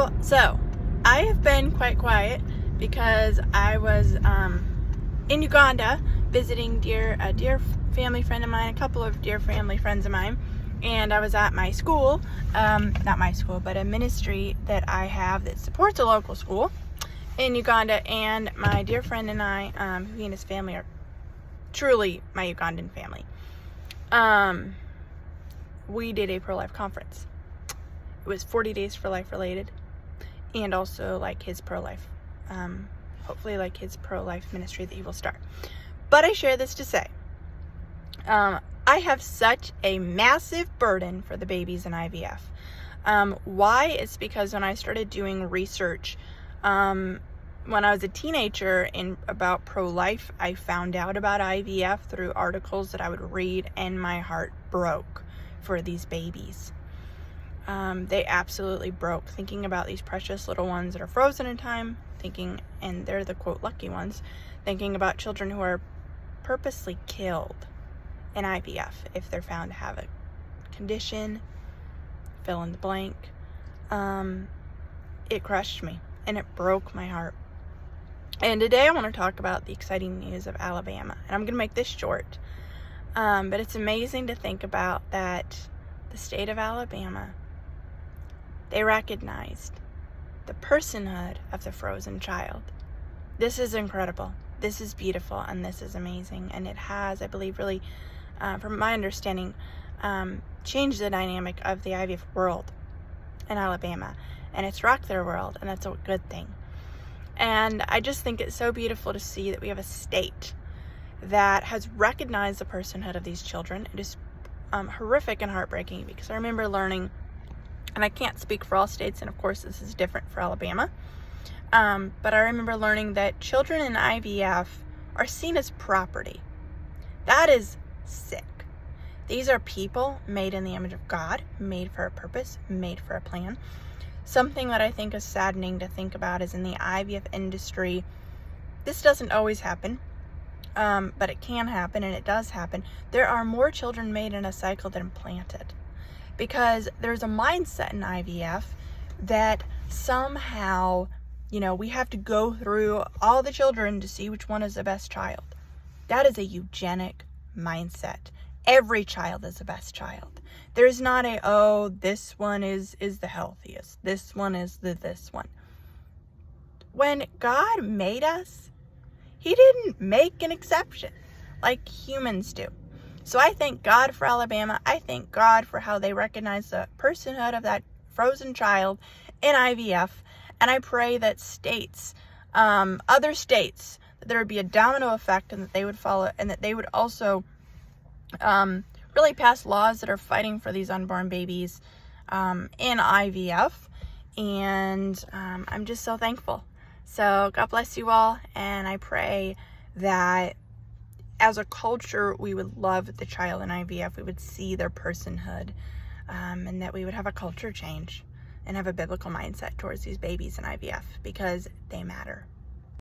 y'all. So I have been quite quiet because I was in Uganda visiting a dear family friend of mine, a couple of dear family friends of mine, and I was at my school, not my school, but a ministry that I have that supports a local school in Uganda, and my dear friend and I, he and his family are truly my Ugandan family. We did a pro-life conference. It was 40 days for life related, and also like his pro-life, hopefully like his pro-life ministry that he will start. But I share this to say, I have such a massive burden for the babies in IVF. Why? It's because when I started doing research, when I was a teenager about pro-life, I found out about IVF through articles that I would read, and my heart broke for these babies. They absolutely broke, thinking about these precious little ones that are frozen in time, and they're the quote lucky ones, thinking about children who are purposely killed in IVF if they're found to have a condition, fill in the blank. It crushed me and it broke my heart. And today I want to talk about the exciting news of Alabama, and I'm going to make this short, but it's amazing to think about that the state of Alabama, they recognized the personhood of the frozen child. This is incredible. This is beautiful, and this is amazing. And it has, I believe, really, from my understanding, changed the dynamic of the IVF world in Alabama. And it's rocked their world, and that's a good thing. And I just think it's so beautiful to see that we have a state that has recognized the personhood of these children. It is horrific and heartbreaking, because I remember learning, and I can't speak for all states, and of course this is different for Alabama, but I remember learning that children in IVF are seen as property. That is sick. These are people made in the image of God, made for a purpose, made for a plan. Something that I think is saddening to think about is in the IVF industry, this doesn't always happen, but it can happen, and it does happen. There are more children made in a cycle than planted, because there's a mindset in IVF that somehow, we have to go through all the children to see which one is the best child. That is a eugenic mindset. Every child is the best child. There's not this one is the healthiest. This one is this one. When God made us, he didn't make an exception like humans do. So I thank God for Alabama. I thank God for how they recognize the personhood of that frozen child in IVF. And I pray that states, other states, that there would be a domino effect, and that they would follow, and that they would also really pass laws that are fighting for these unborn babies in IVF. And I'm just so thankful. So God bless you all, and I pray that as a culture we would love the child in IVF, we would see their personhood, and that we would have a culture change and have a biblical mindset towards these babies in IVF, because they matter.